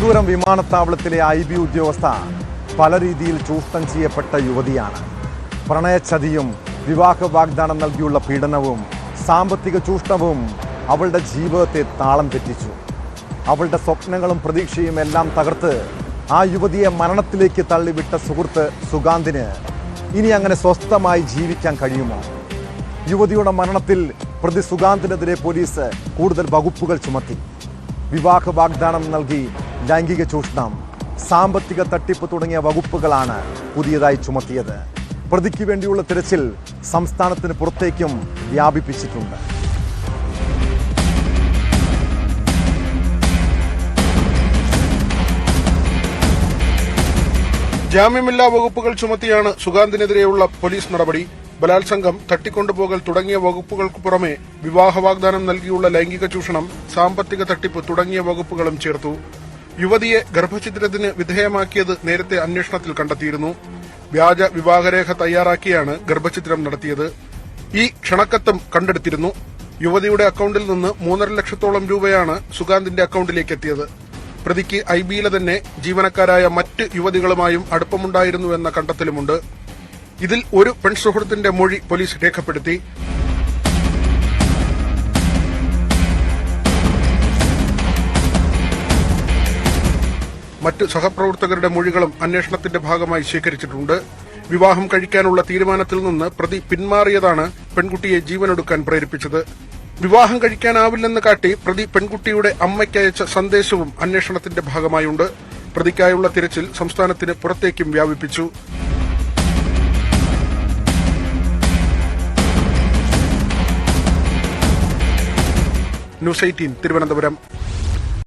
തിരുവനന്തപുരം വിമാനത്താവളത്തിലെ IB ഉദ്യോഗസ്ഥ പല രീതിയിൽ ചൂഷണം ചെയ്യപ്പെട്ട യുവതിയാണ്. പ്രണയച്ചതിയും വിവാഹ വാഗ്ദാനം നൽകിയുള്ള പീഡനവും സാമ്പത്തിക ചൂഷണവും അവളുടെ ജീവിതത്തെ താളം തെറ്റിച്ചു. അവളുടെ സ്വപ്നങ്ങളും പ്രതീക്ഷയും എല്ലാം തകർത്ത് ആ യുവതിയെ മരണത്തിലേക്ക് തള്ളിവിട്ട സുഹൃത്ത് സുഗാന്തിന് ഇനി അങ്ങനെ സ്വസ്ഥമായി ജീവിക്കാൻ കഴിയുമോ? യുവതിയുടെ മരണത്തിൽ പ്രതി സുഗാന്തിനെതിരെ പോലീസ് കൂടുതൽ വകുപ്പുകൾ ചുമത്തി. വിവാഹ വാഗ്ദാനം നൽകി ലൈംഗിക ചൂഷണം, സാമ്പത്തിക തട്ടിപ്പ് തുടങ്ങിയ വകുപ്പുകളാണ് പുതിയതായി ചുമത്തിയത്. പ്രതിക്ക് വേണ്ടിയുള്ള തിരച്ചിൽ സംസ്ഥാനത്തിന് പുറത്തേക്കും വ്യാപിപ്പിച്ചിട്ടുണ്ട്. ജാമ്യമില്ലാ വകുപ്പുകൾ ചുമത്തിയാണ് സുഗാന്തിനെതിരെയുള്ള പോലീസ് നടപടി. ബലാത്സംഗം, തട്ടിക്കൊണ്ടുപോകൽ തുടങ്ങിയ വകുപ്പുകൾക്ക് പുറമെ വിവാഹ വാഗ്ദാനം നൽകിയുള്ള ലൈംഗിക ചൂഷണം, സാമ്പത്തിക തട്ടിപ്പ് തുടങ്ങിയ വകുപ്പുകളും ചേർത്തു. യുവതിയെ ഗർഭഛിദ്രത്തിന് വിധേയമാക്കിയത് നേരത്തെ അന്വേഷണത്തിൽ കണ്ടെത്തിയിരുന്നു. വ്യാജ വിവാഹരേഖ തയ്യാറാക്കിയാണ് ഗർഭഛിദ്രം നടത്തിയത്. ഈ ക്ഷണക്കത്തും കണ്ടെടുത്തിരുന്നു. യുവതിയുടെ അക്കൌണ്ടിൽ നിന്ന് 3.5 ലക്ഷത്തോളം രൂപയാണ് സുഗാന്തിന്റെ അക്കൌണ്ടിലേക്ക് എത്തിയത്. പ്രതിക്ക് IBയിലെ തന്നെ ജീവനക്കാരായ മറ്റ് യുവതികളുമായും അടുപ്പമുണ്ടായിരുന്നുവെന്ന കണ്ടെത്തലുമുണ്ട്. ഇതിൽ ഒരു പെൺസുഹൃത്തിന്റെ മൊഴി പോലീസ് രേഖപ്പെടുത്തി. മറ്റ് സഹപ്രവർത്തകരുടെ മൊഴികളും അന്വേഷണത്തിന്റെ ഭാഗമായി ശേഖരിച്ചിട്ടുണ്ട്. വിവാഹം കഴിക്കാനുള്ള തീരുമാനത്തിൽ നിന്ന് പ്രതി പിന്മാറിയതാണ് പെൺകുട്ടിയെ ജീവനൊടുക്കാൻ പ്രേരിപ്പിച്ചത്. വിവാഹം കഴിക്കാനാവില്ലെന്ന് കാട്ടി പ്രതി പെൺകുട്ടിയുടെ അമ്മയ്ക്കയച്ച സന്ദേശവും അന്വേഷണത്തിന്റെ ഭാഗമായുണ്ട്. പ്രതിക്കായുള്ള തിരച്ചിൽ സംസ്ഥാനത്തിന് പുറത്തേക്കും വ്യാപിപ്പിച്ചു. ന്യൂസ് 18 തിരുവനന്തപുരം.